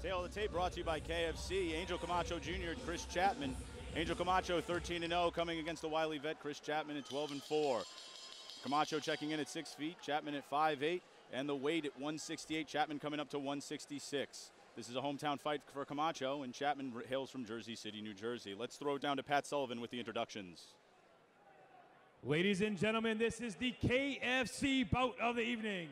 Tail of the tape brought to you by KFC. Angel Camacho Jr. and Chris Chapman. Angel Camacho 13-0 coming against the wily vet Chris Chapman at 12-4. Camacho checking in at 6 feet, Chapman at 5'8", and the weight at 168. Chapman coming up to 166. This is a hometown fight for Camacho, and Chapman hails from Jersey City, New Jersey. Let's throw it down to Pat Sullivan with the introductions. Ladies and gentlemen, this is the KFC bout of the evening.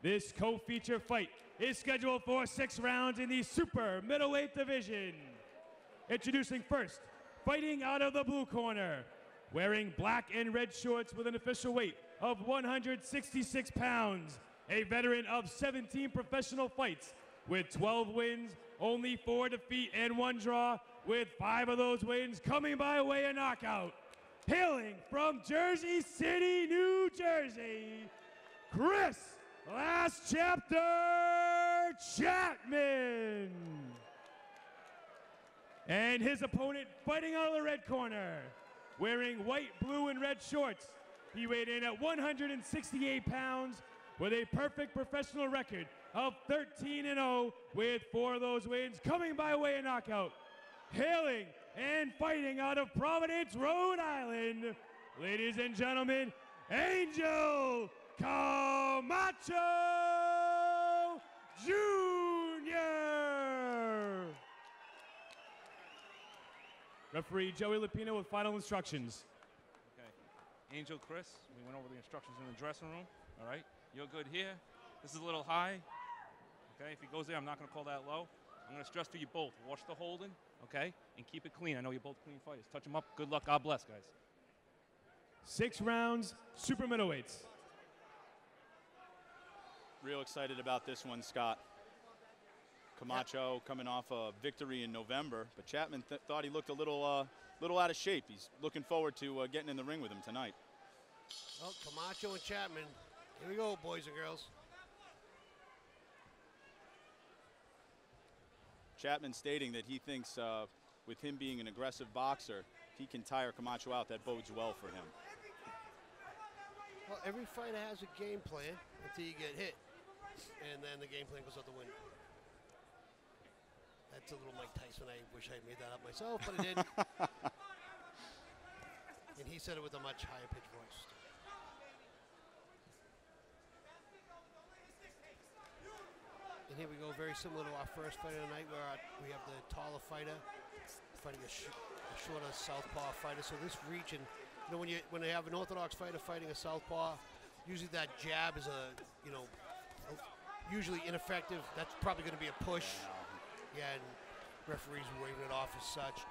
This co-feature fight is scheduled for 6 rounds in the super middleweight division. Introducing first, fighting out of the blue corner, wearing black and red shorts with an official weight of 166 pounds, a veteran of 17 professional fights with 12 wins, only 4 defeat and 1 draw, with 5 of those wins coming by way of knockout. Hailing from Jersey City, New Jersey, Chris Last Chapter Chapman. And his opponent fighting out of the red corner, wearing white, blue, and red shorts. He weighed in at 168 pounds with a perfect professional record of 13-0 with 4 of those wins coming by way of knockout. Hailing and fighting out of Providence, Rhode Island, ladies and gentlemen, Angel Camacho Jr. Referee Joey Lupino with final instructions. Okay, Angel, Chris, we went over the instructions in the dressing room. All right, you're good here. This is a little high. Okay, if he goes there, I'm not going to call that low. I'm going to stress to you both, watch the holding, okay, and keep it clean. I know you're both clean fighters. Touch them up. Good luck. God bless, guys. 6 rounds, super middleweights. Real excited about this one, Scott. Camacho coming off a victory in November, but Chapman thought he looked a little out of shape. He's looking forward to getting in the ring with him tonight. Well, Camacho and Chapman. Here we go, boys and girls. Chapman stating that he thinks with him being an aggressive boxer, he can tire Camacho out. That bodes well for him. Well, every fighter has a game plan until you get hit, and then the game plan goes out the window. That's a little Mike Tyson. I wish I made that up myself, but I didn't. And he said it with a much higher pitched voice. And here we go, very similar to our first fight of the night, where we have the taller fighter fighting a shorter southpaw fighter. So this reach, and you know, when they have an orthodox fighter fighting a southpaw, usually that jab is usually ineffective. That's probably going to be a push. Yeah, and referees waving it off as such.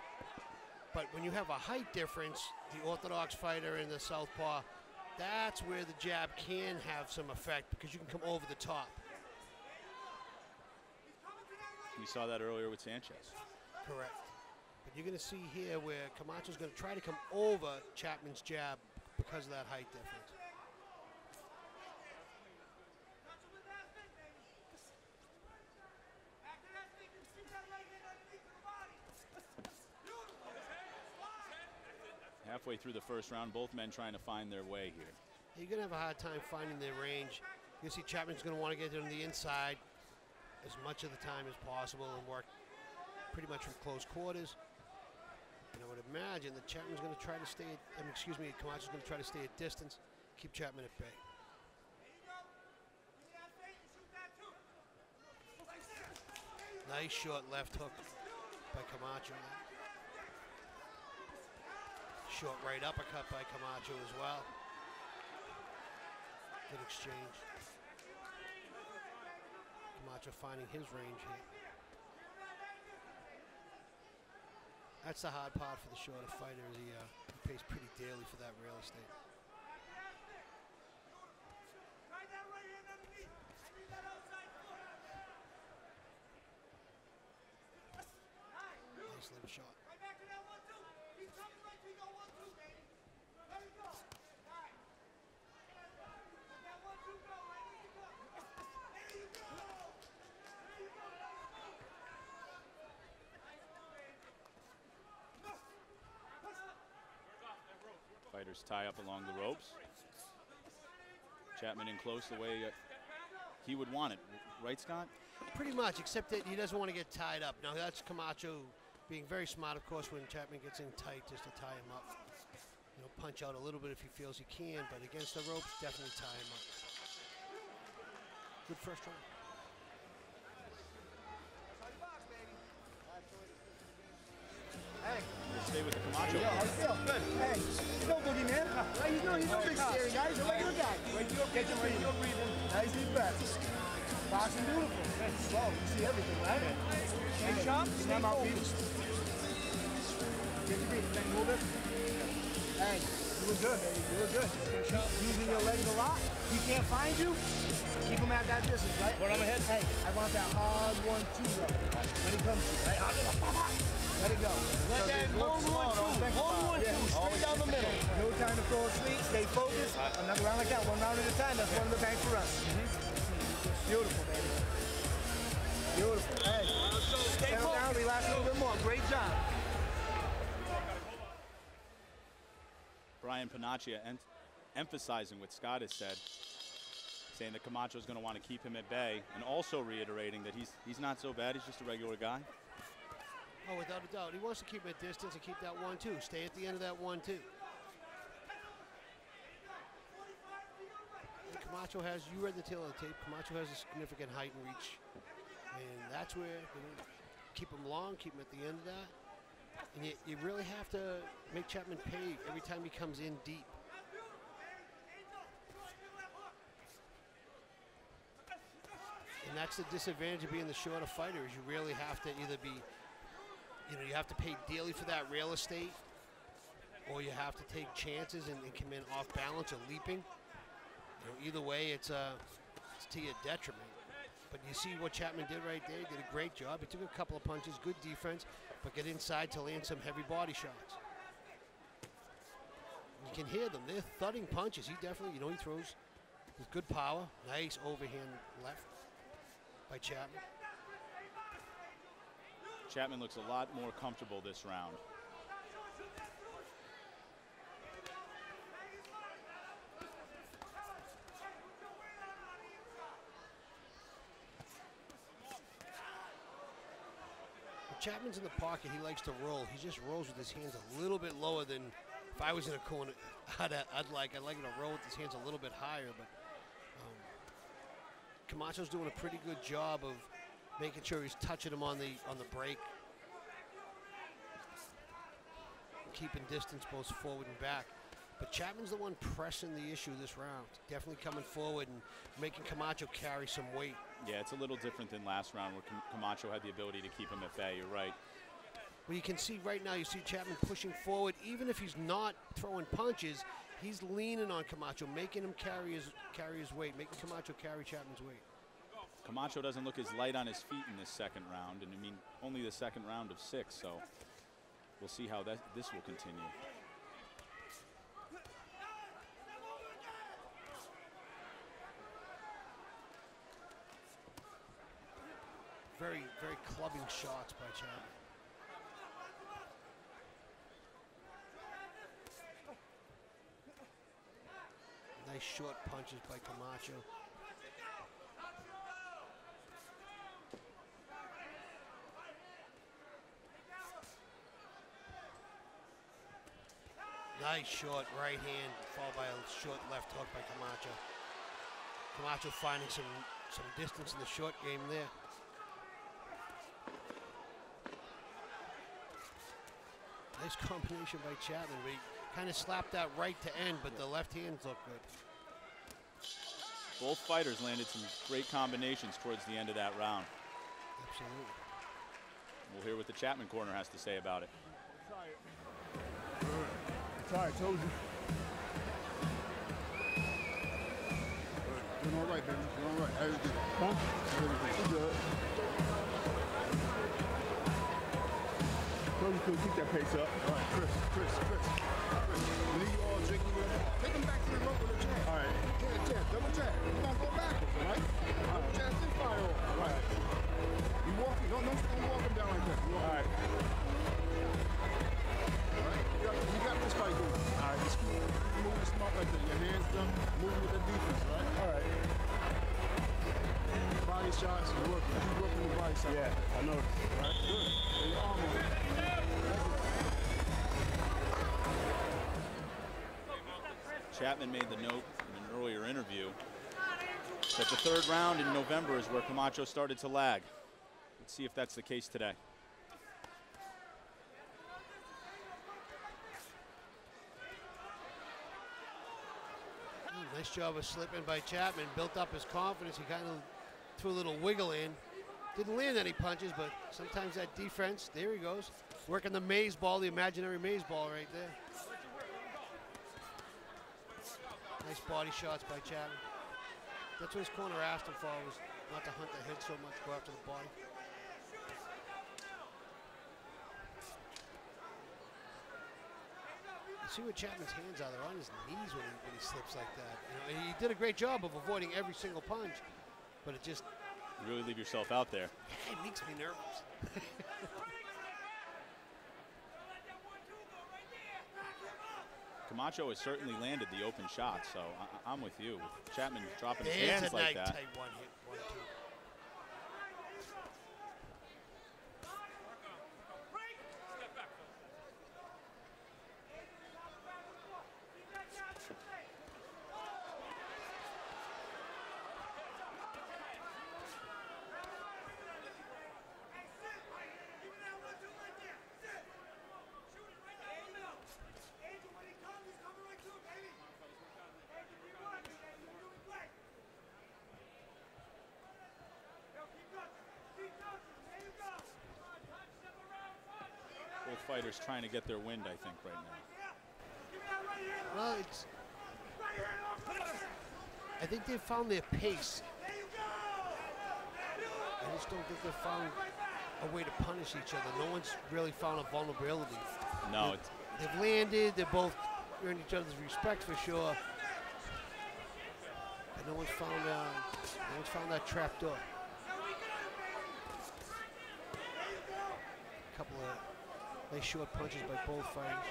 But when you have a height difference, the orthodox fighter and the southpaw, that's where the jab can have some effect because you can come over the top. We saw that earlier with Sanchez. Correct. But you're going to see here where Camacho's going to try to come over Chapman's jab because of that height difference. Halfway through the first round, both men trying to find their way here. You're going to have a hard time finding their range. You see Chapman's going to want to get on the inside as much of the time as possible and work pretty much from close quarters. And I would imagine that Chapman's going to try to stay at, Camacho's going to try to stay at distance, keep Chapman at bay. Nice short left hook by Camacho. Short right uppercut by Camacho as well. Good exchange. Camacho finding his range here. That's the hard part for the shorter fighter. He pays pretty dearly for that real estate. Nice little shot. Fighters tie up along the ropes. Chapman in close the way he would want it. Right, Scott? Pretty much, except that he doesn't want to get tied up. Now that's Camacho being very smart, of course, when Chapman gets in tight, just to tie him up. You know, punch out a little bit if he feels he can, but against the ropes, definitely tie him up. Good first round. Hey. Stay with the Camacho. Yo, how you feel? Good. Hey, you know Boogie, man. How you doing? He's no big scary guy. He's a regular guy. Get your breathing. Nice deep breaths. Boxing beautiful. Slow. You see everything, right? Stay sharp. Stay focused. Get your feet. Then move it. Hey, you look good, baby. You look good. Stay sharp. Using your legs a lot. He can't find you. Keep him at that distance, right? What on my head? Hey, I want that hard 1-2 though. When he comes to you, right? Let it go. Let that long 1-2. Long 1-2. Straight down the middle. No time to fall asleep. Stay focused. Another round like that. One round at a time. That's one of the banks for us. Beautiful, baby. Beautiful. Hey. Settle down. Relax a little bit more. Great job. Brian Panaccia emphasizing what Scott has said, saying that Camacho is going to want to keep him at bay, and also reiterating that he's not so bad. He's just a regular guy. Oh, without a doubt. He wants to keep him at distance and keep that 1-2. Stay at the end of that 1-2. And Camacho has, you read the tail of the tape, Camacho has a significant height and reach. And that's where keep him long, keep him at the end of that. And you really have to make Chapman pay every time he comes in deep. And that's the disadvantage of being the shorter fighter, is you really have to either be, you have to pay dearly for that real estate, or you have to take chances and come in off balance or leaping. Either way, it's to your detriment. But you see what Chapman did right there. He did a great job. He took a couple of punches, good defense, but get inside to land some heavy body shots. You can hear them. They're thudding punches. He definitely, he throws with good power. Nice overhand left by Chapman. Chapman looks a lot more comfortable this round. When Chapman's in the pocket, he likes to roll. He just rolls with his hands a little bit lower than if I was in a corner. I'd like him to roll with his hands a little bit higher, but Camacho's doing a pretty good job of making sure he's touching him on the break, keeping distance both forward and back. But Chapman's the one pressing the issue this round, definitely coming forward and making Camacho carry some weight. Yeah, it's a little different than last round where Camacho had the ability to keep him at bay. You're right. Well, you can see right now, you see Chapman pushing forward. Even if he's not throwing punches, he's leaning on Camacho, making him carry his weight, making Camacho carry Chapman's weight. Camacho doesn't look as light on his feet in this second round, and I mean, only the second round of 6, so we'll see how this will continue. Very, very clubbing shots by Chapman. Nice short punches by Camacho. Nice short right hand, followed by a short left hook by Camacho. Camacho finding some distance in the short game there. Nice combination by Chapman. We kind of slapped that right to end, but the left hands look good. Both fighters landed some great combinations towards the end of that round. Absolutely. We'll hear what the Chapman corner has to say about it. Sorry, I told you. Doing all right, baby. Doing all right. Everything. Huh? Everything. Good. Told you to keep that pace up. All right, Chris. We need you all drinking with him. Take him back to the rope with a jab. All right. Jab, double jab. You're not going backwards, all right? Double jab, then fire off. All right. You walking. Don't walk him down like that. All right. You got this fight going. All right, just keep moving smart like that. Your hands done, moving with the defense, right? All right. Body shots, you're working. Keep working notice. All right, good. Lay your arm on it. Chapman made the note in an earlier interview that the third round in November is where Camacho started to lag. Let's see if that's the case today. Nice job of slipping by Chapman. Built up his confidence. He kind of threw a little wiggle in. Didn't land any punches, but sometimes that defense, there he goes. Working the maze ball, the imaginary maze ball right there. Nice body shots by Chapman. That's what his corner asked him for, was not to hunt the head so much, go after the body. You see what Chapman's hands are. They're on his knees when he slips like that. You know, and he did a great job of avoiding every single punch, but it just... You really leave yourself out there. It makes me nervous. Camacho has certainly landed the open shot, so I'm with you. With Chapman dropping his hands like that. Tight one hit, 1-2. Both fighters trying to get their wind, I think, right now. Well, it's... I think they've found their pace. I just don't think they've found a way to punish each other. No one's really found a vulnerability. No, they've landed. They've both earned each other's respect for sure. But no one's found that trap door. A couple of nice short punches by both fighters.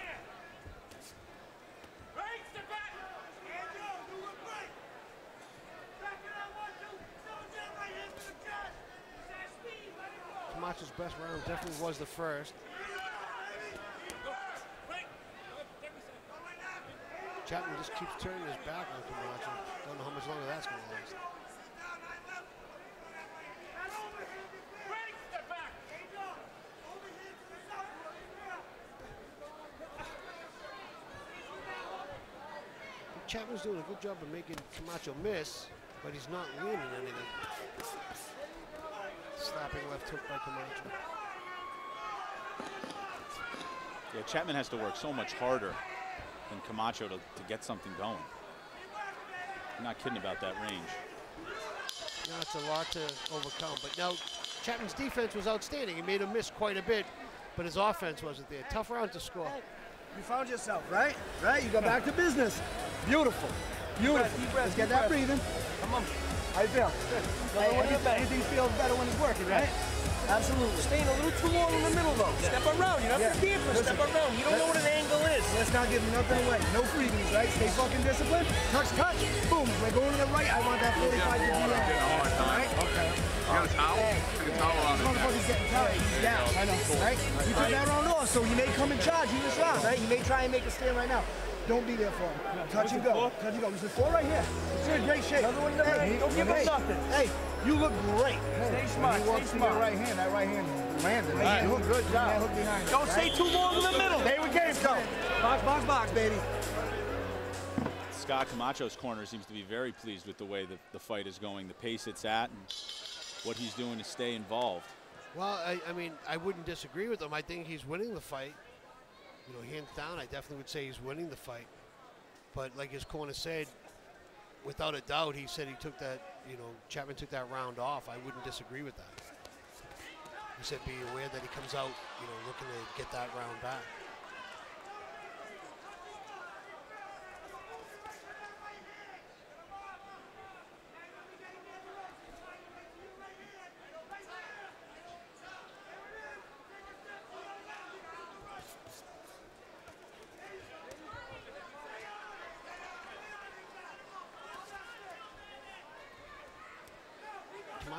Camacho's best round definitely was the first. Chapman just keeps turning his back on Camacho. Don't know how much longer that's going to last. Chapman's doing a good job of making Camacho miss, but he's not landing anything. Slapping left hook by Camacho. Yeah, Chapman has to work so much harder than Camacho to get something going. I'm not kidding about that range. No, it's a lot to overcome. But now, Chapman's defense was outstanding. He made him miss quite a bit, but his offense wasn't there. Tough round to score. You found yourself, right? Right? You go back to business. Beautiful. Beautiful. Deep breath, let's get that breathing. Come on. How you feel? Anything feels better when it's working, right? Absolutely. Staying a little too long in the middle, though. Step around. You're not for defense. Step around. You don't know what an angle is. Let's not give nothing away. No freebies, right? Stay fucking disciplined. Touch, touch. Boom. We're going to the right. I want that 45 to be right. All right? Okay. You got a towel? Take a towel on it. Motherfucker's getting tired. He's down. I know. Right? You took that round off, so you may come in charge in this round, right? You may try and make a stand right now. Don't be there for him. Touch and go. Touch and go. This is 4 right here. You're in great shape. Another one in the right. Don't give him nothing. Hey, you look great. Stay smart. Stay smart. Right hand. That right hand landed. Right. You look good job. Hook behind. Don't stay too long in the middle. Stay with game, go. Box, box, box, baby. Scott Camacho's corner seems to be very pleased with the way that the fight is going, the pace it's at, and what he's doing to stay involved. Well, I mean, I wouldn't disagree with him. I think he's winning the fight. You know, hands down, I definitely would say he's winning the fight. But like his corner said, without a doubt, he said he took that, you know, Chapman took that round off. I wouldn't disagree with that. He said be aware that he comes out, you know, looking to get that round back.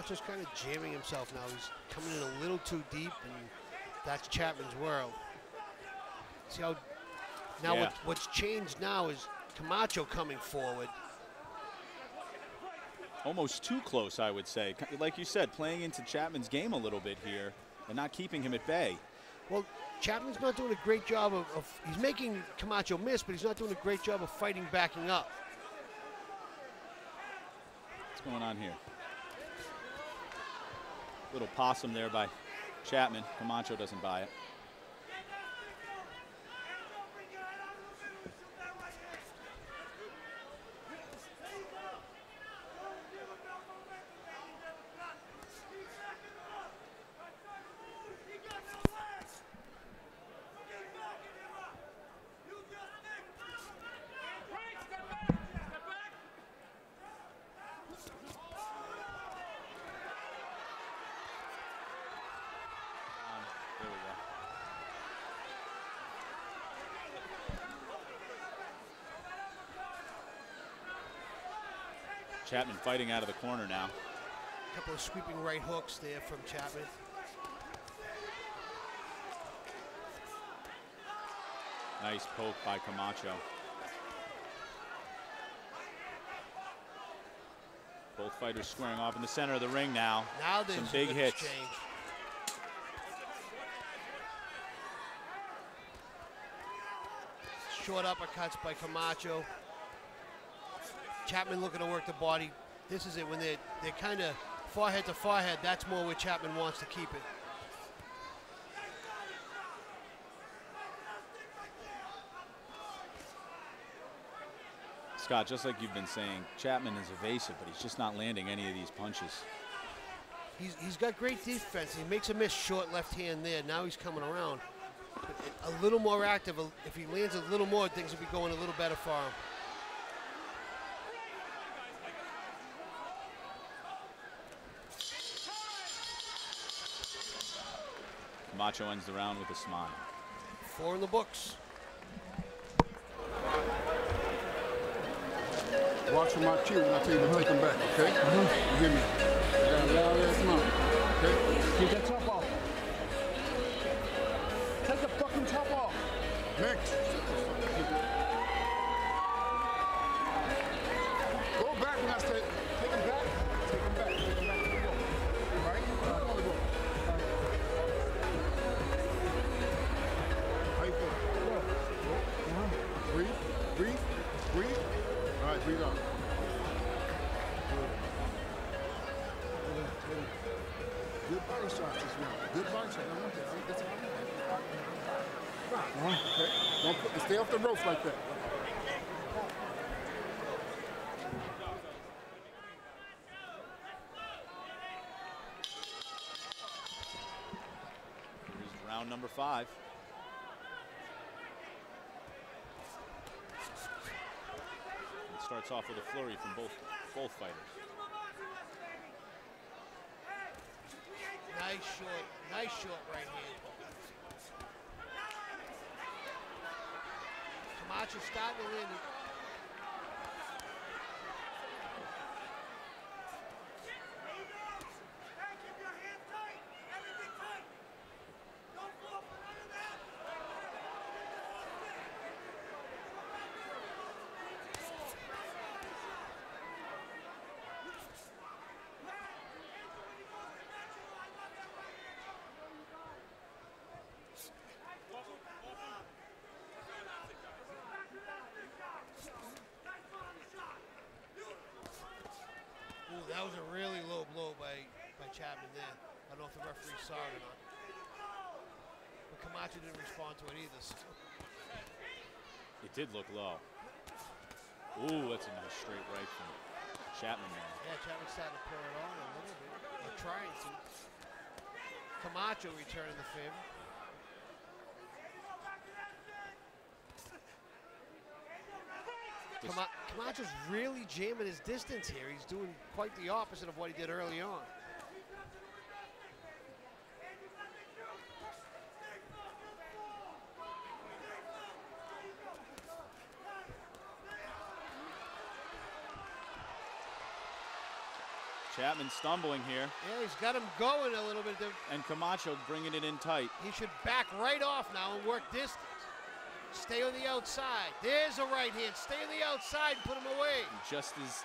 Camacho's kind of jamming himself now. He's coming in a little too deep, and that's Chapman's world. See how now what's changed now is Camacho coming forward. Almost too close, I would say. Like you said, playing into Chapman's game a little bit here and not keeping him at bay. Well, Chapman's not doing a great job he's making Camacho miss, but he's not doing a great job of fighting backing up. What's going on here? Little possum there by Chapman. Camacho doesn't buy it. Chapman fighting out of the corner now. A couple of sweeping right hooks there from Chapman. Nice poke by Camacho. Both fighters squaring off in the center of the ring now. Now there's some big hits. Exchange. Short uppercuts by Camacho. Chapman looking to work the body. This is it when they're kind of forehead to forehead. That's more where Chapman wants to keep it. Scott, just like you've been saying, Chapman is evasive, but he's just not landing any of these punches. He's got great defense. He makes a miss short left hand there. Now he's coming around. A little more active. If he lands a little more, things will be going a little better for him. Camacho ends the round with a smile. 4 in the books. Watch for my cue when I tell you to take them back, okay? You hear me? I got a loud ass mouth, okay? Get that top off. Take the fucking top off. Next. Go back when I say take them back. Take them back. Take them back to the rope. All right? Come on the rope. How you feel? Breathe. Breathe. Breathe. All right, breathe out. Good body shots this round. Good body shots. I want that. That's all I want. Okay. Don't stay off the ropes like that. Here's round number 5. It starts off with a flurry from both fighters. Nice short right hand. Camacho starting to land. That was a really low blow by Chapman there. I don't know if the referee saw it or not. But Camacho didn't respond to it either. So. It did look low. Ooh, that's a nice straight right from Chapman there. Yeah, Chapman's starting to pull it on a little bit. Or trying to. Camacho returning the favor. Camacho's really jamming his distance here. He's doing quite the opposite of what he did early on. Chapman stumbling here. Yeah, he's got him going a little bit. And Camacho bringing it in tight. He should back right off now and work distance. Stay on the outside. There's a right hand. Stay on the outside and put him away. Just as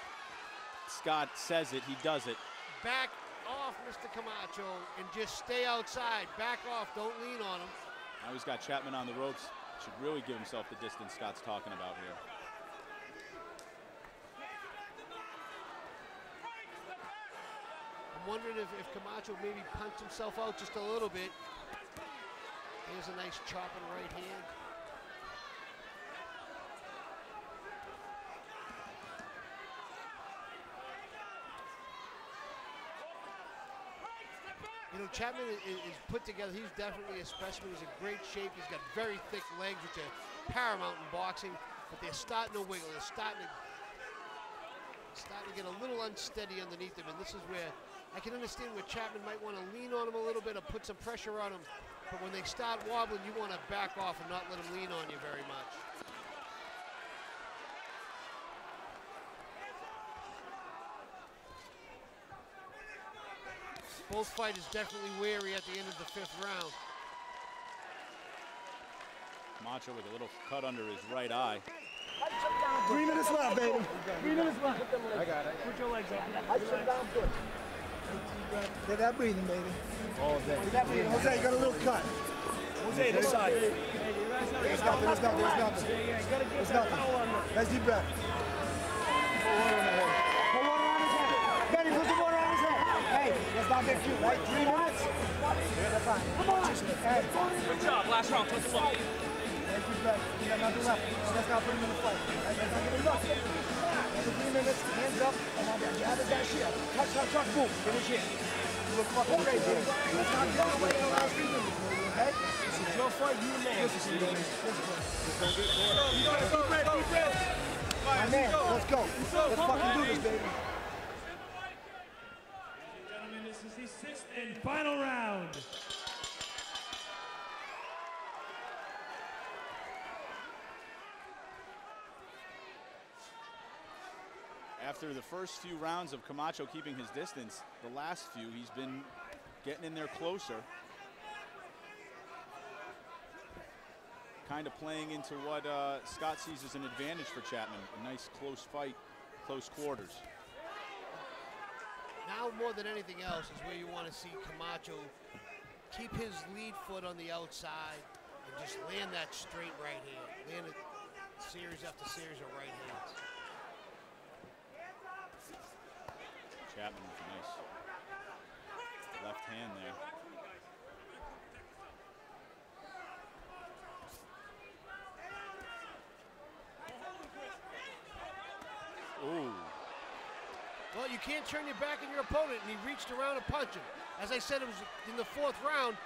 Scott says it, he does it. Back off, Mr. Camacho, and just stay outside. Back off. Don't lean on him. Now he's got Chapman on the ropes. Should really give himself the distance Scott's talking about here. I'm wondering if Camacho maybe punched himself out just a little bit. Here's a nice chopping right hand. You know, Chapman is put together. He's definitely a specimen. He's in great shape. He's got very thick legs, which are paramount in boxing. But they're starting to wiggle. They're starting to get a little unsteady underneath him. And this is where I can understand where Chapman might want to lean on him a little bit or put some pressure on him. But when they start wobbling, you want to back off and not let him lean on you very much. Both fighters definitely weary at the end of the 5th round. Camacho with a little cut under his right eye. 3 minutes left, baby. 3 minutes left. I got it. Put your legs up. I sit down good. Get that breathing, baby. All day. Get that breathing. Jose, you got a little cut. Jose, this side. There's nothing. There's nothing. There's nothing. There's nothing. Let's deep breath. Put water on his head. Put water on his head. Benny, put some water on his head. Hey, let's not get cute, right? 3 minutes. That's fine. Come on. Hey. Good job. Last round. Let's go. Let's deep breath. You got nothing left. Let's not put him in the fight. Let's not get him up. After 3 minutes, hands up, and I'll jab his ass here. Touch, boom. Finish here. You look fucking crazy. Let's not get away the last 3 minutes, okay? This is your fight, you man. This is your man. Deep breath. My man, let's go. Let's fucking do this, baby. Gentlemen, this is the 6th and final round. After the first few rounds of Camacho keeping his distance, the last few he's been getting in there closer. Kind of playing into what Scott sees as an advantage for Chapman. A nice close fight, close quarters. Now more than anything else is where you want to see Camacho keep his lead foot on the outside and just land that straight right hand. Land it series after series of right hands. Chapman with a nice left hand there. Ooh. Well, you can't turn your back on your opponent, and he reached around to punch him. As I said, it was in the 4th round.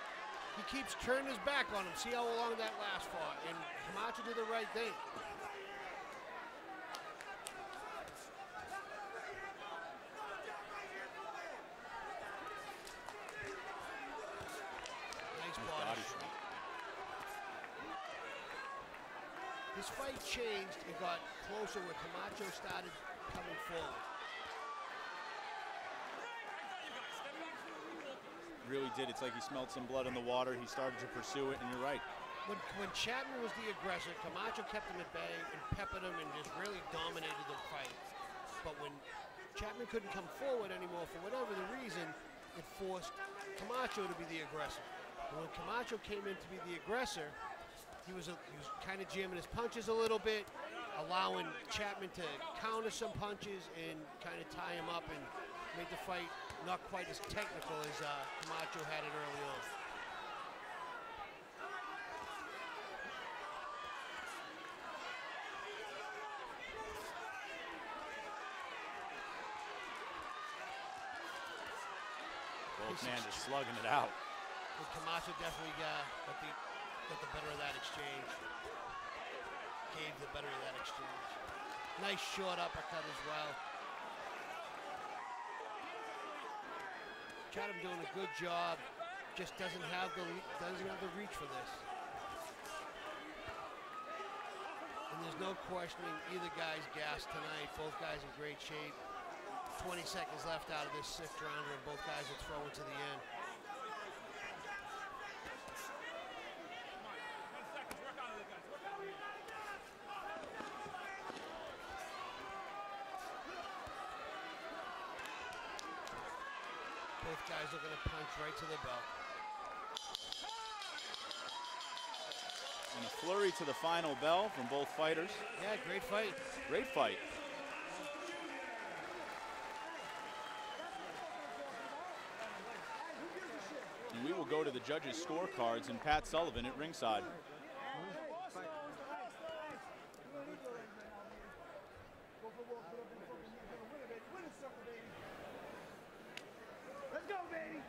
He keeps turning his back on him. See how long that lasts for. And Camacho did the right thing. Nice body shot. This fight changed and got closer where Camacho started coming forward. Really did. It's like he smelled some blood in the water. He started to pursue it, and you're right. When Chapman was the aggressor, Camacho kept him at bay and peppered him and just really dominated the fight. But when Chapman couldn't come forward anymore for whatever the reason, it forced Camacho to be the aggressor. And when Camacho came in to be the aggressor, he was kind of jamming his punches a little bit, allowing Chapman to counter some punches and kind of tie him up and made the fight not quite as technical as Camacho had it early on. Both man just slugging it out. But Camacho definitely got the better of that exchange. Gave the better of that exchange. Nice short uppercut as well. Chatham doing a good job. Just doesn't have the reach for this. And there's no questioning either guy's gassed tonight. Both guys in great shape. 20 seconds left out of this 6th round, and both guys are throwing to the end. Both guys are going to punch right to the belt. And a flurry to the final bell from both fighters. Yeah, great fight. Great fight. And we will go to the judges' scorecards and Pat Sullivan at ringside. Let's go, baby.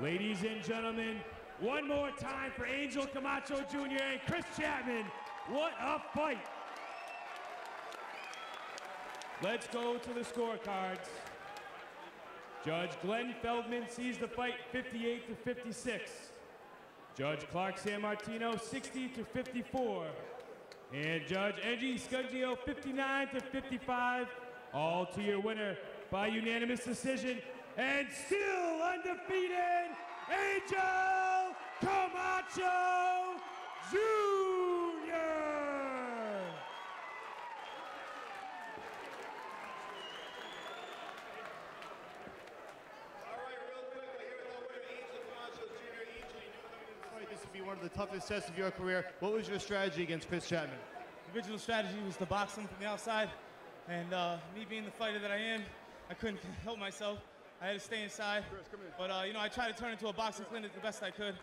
Ladies and gentlemen, one more time for Angel Camacho Jr. and Chris Chapman. What a fight. Let's go to the scorecards. Judge Glenn Feldman sees the fight 58-56. Judge Clark Sammartino 60-54. And Judge Angie Scungio 59-55. All to your winner by unanimous decision. And still undefeated, Angel Camacho Jr. This would be one of the toughest tests of your career. What was your strategy against Chris Chapman? The original strategy was to box him from the outside, and me being the fighter that I am, I couldn't help myself. I had to stay inside, but you know, I tried to turn into a boxing clinic the best I could.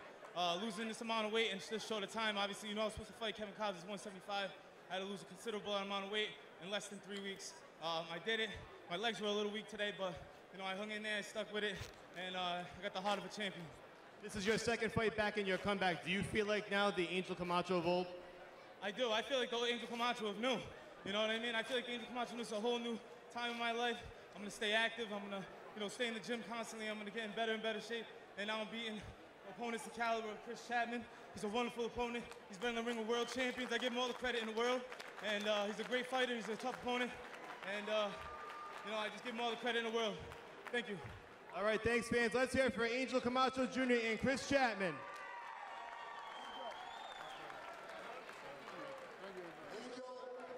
Losing this amount of weight in this short of time, obviously, you know, I was supposed to fight Kevin Cobbs at 175. I had to lose a considerable amount of weight in less than 3 weeks. I did it. My legs were a little weak today, but you know, I hung in there, I stuck with it, and I got the heart of a champion. This is your second fight back in your comeback. Do you feel like now the Angel Camacho of old? I do. I feel like the old Angel Camacho of new. You know what I mean? I feel like Angel Camacho is a whole new time in my life. I'm gonna stay active. I'm gonna, you know, stay in the gym constantly. I'm gonna get in better and better shape. And now I'm beating opponents the caliber of Chris Chapman. He's a wonderful opponent. He's been in the ring with world champions. I give him all the credit in the world. And he's a great fighter. He's a tough opponent. And you know, I just give him all the credit in the world. Thank you. All right, thanks, fans. Let's hear it for Angel Camacho Jr. and Chris Chapman.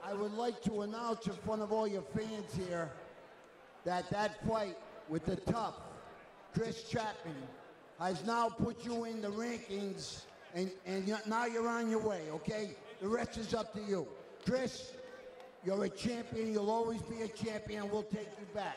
I would like to announce in front of all your fans here that that fight with the tough Chris Chapman has now put you in the rankings, and now you're on your way, okay? The rest is up to you. Chris, you're a champion. You'll always be a champion. We'll take you back.